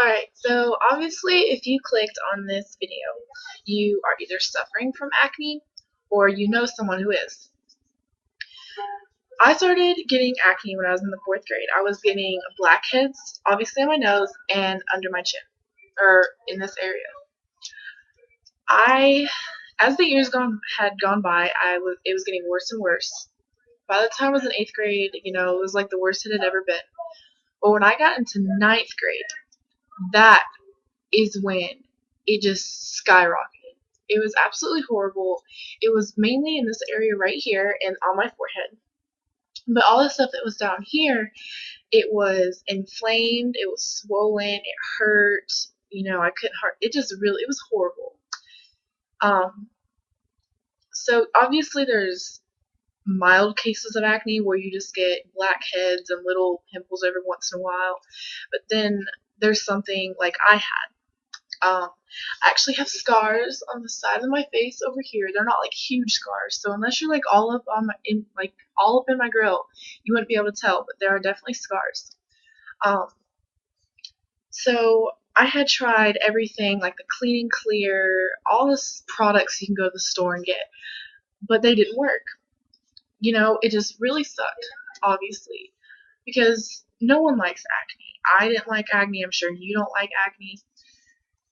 Alright, so obviously if you clicked on this video, you are either suffering from acne or you know someone who is. I started getting acne when I was in the 4th grade. I was getting blackheads, obviously on my nose and under my chin, or in this area. As the years had gone by, it was getting worse and worse. By the time I was in 8th grade, it was like the worst it had ever been. But when I got into 9th grade, that is when it just skyrocketed. It was absolutely horrible. It was mainly in this area right here and on my forehead. But all the stuff that was down here, it was inflamed, it was swollen, it hurt. I couldn't it was horrible. Um, so obviously there's mild cases of acne where you just get blackheads and little pimples every once in a while. But then there's something like I had. I actually have scars on the side of my face over here. They're not like huge scars, so unless you're like all up in my grill, you wouldn't be able to tell. But there are definitely scars. Um, so I had tried everything like the Clean and Clear, all the products you can go to the store and get, but they didn't work. It just really sucked, obviously, because no one likes acne. I didn't like acne. I'm sure you don't like acne.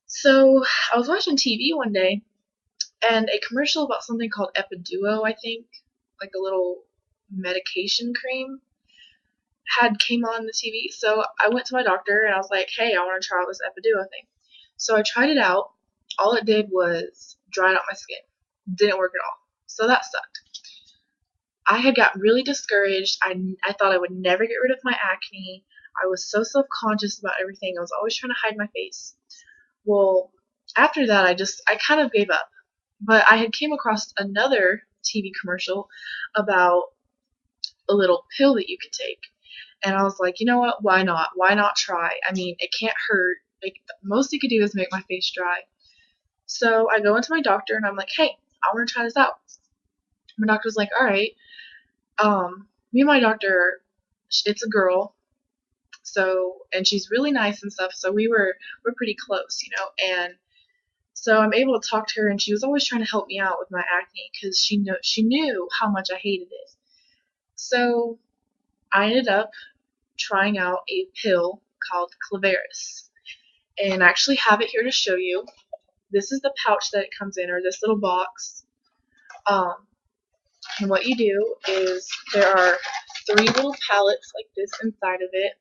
So I was watching TV one day, and a commercial about something called Epiduo, I think, like a little medication cream, had came on the TV. So I went to my doctor and I was like, "Hey, I want to try out this Epiduo thing." So I tried it out. All it did was dried out my skin. Didn't work at all. So that sucked. I had got really discouraged. I thought I would never get rid of my acne. I was so self-conscious about everything. I was always trying to hide my face. Well, after that, I kind of gave up. But I had came across another TV commercial about a little pill that you could take. And I was like, you know what? Why not? Why not try? I mean, it can't hurt. Like, the most you could do is make my face dry. So I go into my doctor and I'm like, hey, I want to try this out. My doctor's like, all right. Me and my doctor, it's a girl, and she's really nice and stuff. So we're pretty close. And so I'm able to talk to her, and she was always trying to help me out with my acne because she knew how much I hated it. So I ended up trying out a pill called Claveris, and I actually have it here to show you. This is the pouch that it comes in, or this little box. Um, and what you do is there are 3 little pallets like this inside of it.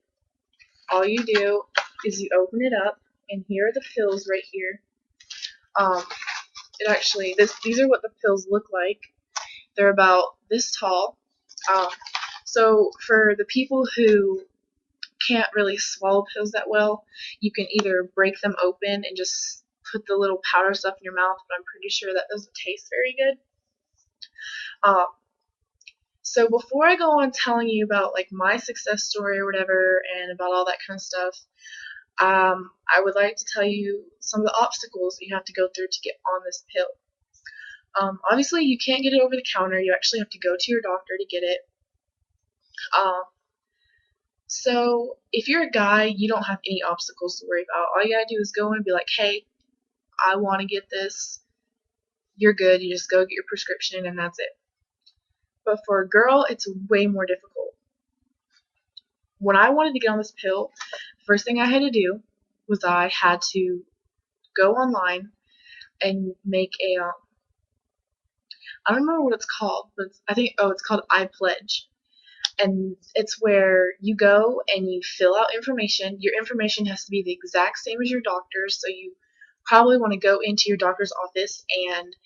All you do is you open it up, and here are the pills right here. These are what the pills look like. They're about this tall. So for the people who can't really swallow pills that well, you can either break them open and just put the little powder stuff in your mouth, but I'm pretty sure that doesn't taste very good. So before I go on telling you about like my success story or whatever and about all that kind of stuff, I would like to tell you some of the obstacles that you have to go through to get on this pill. Obviously, you can't get it over the counter. You actually have to go to your doctor to get it. So if you're a guy, you don't have any obstacles to worry about. All you gotta do is go in and be like, hey, I want to get this. You're good. You just go get your prescription and that's it. But for a girl, it's way more difficult. When I wanted to get on this pill, the first thing I had to do was I had to go online and make I don't remember what it's called, but it's called iPledge. And it's where you go and you fill out information. Your information has to be the exact same as your doctor's, so you probably want to go into your doctor's office and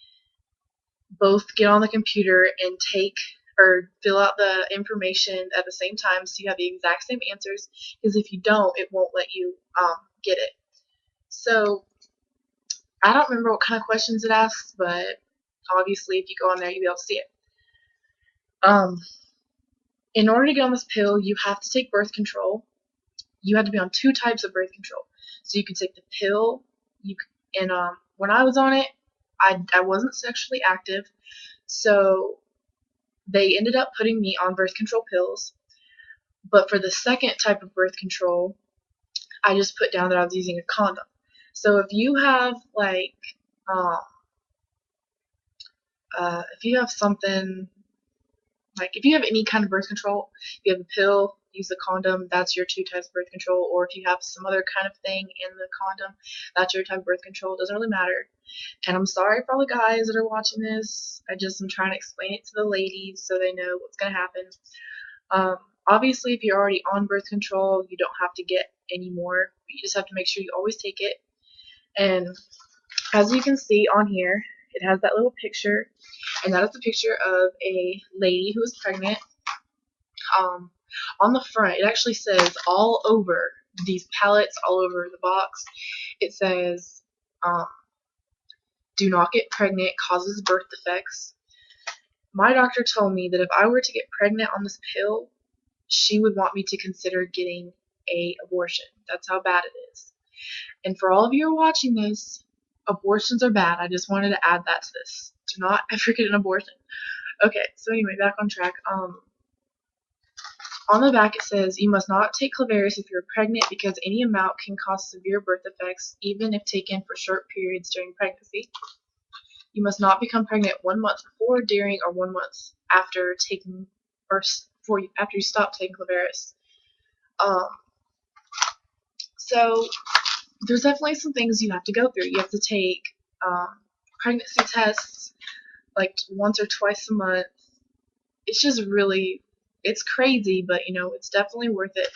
both get on the computer and take or fill out the information at the same time so you have the exact same answers, because if you don't, it won't let you get it. So I don't remember what kind of questions it asks, but obviously if you go on there, you'll be able to see it. In order to get on this pill, you have to take birth control. You have to be on 2 types of birth control. So you can take the pill. When I was on it, I wasn't sexually active, so they ended up putting me on birth control pills. But for the second type of birth control, I just put down that I was using a condom. So if you have like, um, if you have something like if you have any kind of birth control, you have a pill, use the condom, that's your 2 types of birth control. Or if you have some other kind of thing in the condom, that's your type of birth control. It doesn't really matter. And I'm sorry for all the guys that are watching this. I just am trying to explain it to the ladies so they know what's going to happen. Um, Obviously, if you're already on birth control, you don't have to get any more. You just have to make sure you always take it. And as you can see on here, it has that little picture, and that is a picture of a lady who is pregnant. Um, on the front, it actually says all over these pallets, all over the box, it says, um, do not get pregnant, causes birth defects. My doctor told me that if I were to get pregnant on this pill, she would want me to consider getting a abortion. That's how bad it is. And for all of you who are watching this, abortions are bad. I just wanted to add that to this. Do not ever get an abortion. Okay, so anyway, back on track. On the back it says, you must not take Clavaris if you're pregnant because any amount can cause severe birth defects, even if taken for short periods during pregnancy. You must not become pregnant 1 month before, during, or 1 month after taking, or after you stop taking Clavaris. So there's definitely some things you have to go through. You have to take pregnancy tests like once or twice a month. It's just really, it's crazy, but it's definitely worth it.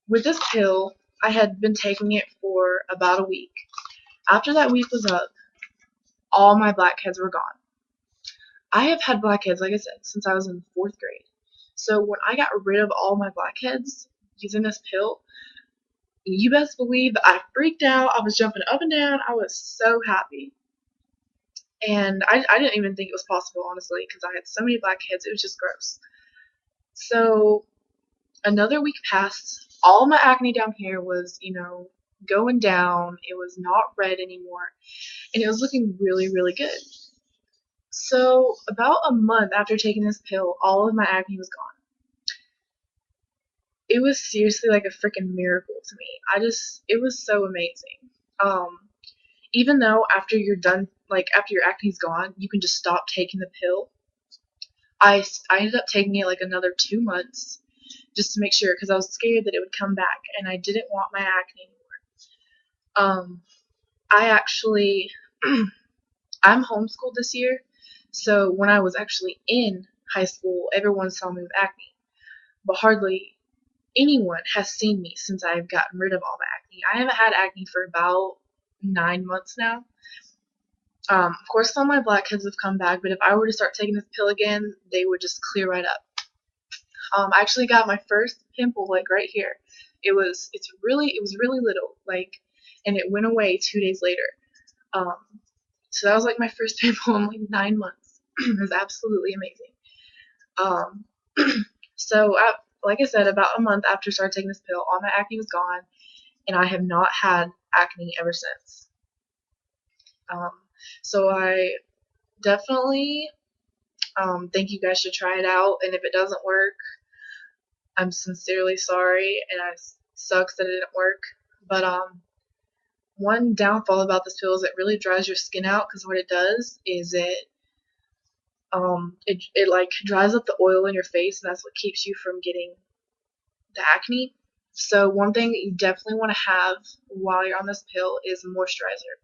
With this pill, I had been taking it for about a week. After that week was up, all my blackheads were gone. I have had blackheads, like I said, since I was in 4th grade. So when I got rid of all my blackheads using this pill, you best believe that I freaked out. I was jumping up and down. I was so happy. And I didn't even think it was possible, honestly, because I had so many blackheads. It was just gross. So another week passed. All my acne down here was, going down. It was not red anymore. And it was looking really, really good. So about a month after taking this pill, all of my acne was gone. It was seriously like a freaking miracle to me. It was so amazing. Even though after you're done, like after your acne's gone, you can just stop taking the pill. I ended up taking it like another 2 months just to make sure because I was scared that it would come back and I didn't want my acne anymore. I actually, I'm homeschooled this year, so when I was actually in high school, everyone saw me with acne, but hardly anyone has seen me since I've gotten rid of all the acne. I haven't had acne for about 9 months now. Of course, some of my blackheads have come back, but if I were to start taking this pill again, they would just clear right up. I actually got my first pimple like right here. It was really little, like, and it went away 2 days later. So that was like my first pimple in like 9 months. It was absolutely amazing. So like I said, about a month after I started taking this pill, all my acne was gone, and I have not had acne ever since. So I definitely think you guys should try it out, and if it doesn't work, I'm sincerely sorry, and it sucks that it didn't work. But one downfall about this pill is it really dries your skin out, because what it does is it like dries up the oil in your face, and that's what keeps you from getting the acne. So one thing that you definitely want to have while you're on this pill is a moisturizer.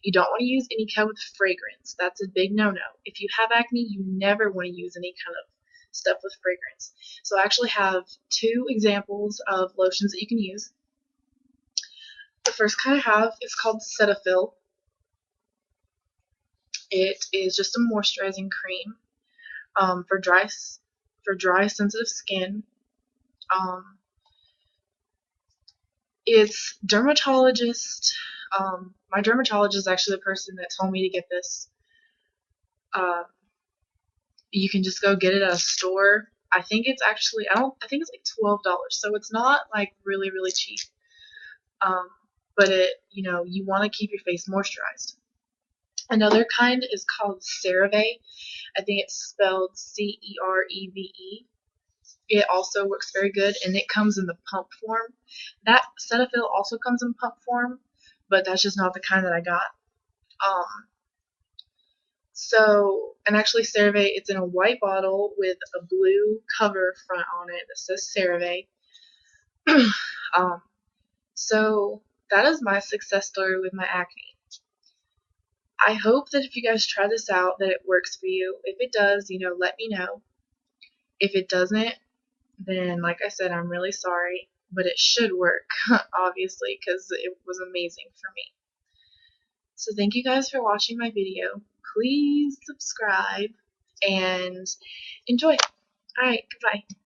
You don't want to use any kind of fragrance. That's a big no-no. If you have acne, you never want to use any kind of stuff with fragrance. So I actually have 2 examples of lotions that you can use. The first kind I have is called Cetaphil. It is just a moisturizing cream for dry sensitive skin. It's dermatologist. My dermatologist is actually the person that told me to get this. You can just go get it at a store. I think it's actually I think it's like $12, so it's not like really really cheap. But you want to keep your face moisturized. Another kind is called CeraVe. I think it's spelled Cereve. It also works very good, and it comes in the pump form. That Cetaphil also comes in pump form, but that's just not the kind that I got. Um, and actually CeraVe, it's in a white bottle with a blue cover front on it that says CeraVe. um, so that is my success story with my acne. I hope that if you guys try this out, that it works for you. If it does, let me know. If it doesn't, then like I said, I'm really sorry, but it should work, obviously, because it was amazing for me. So thank you guys for watching my video. Please subscribe and enjoy. Alright, goodbye.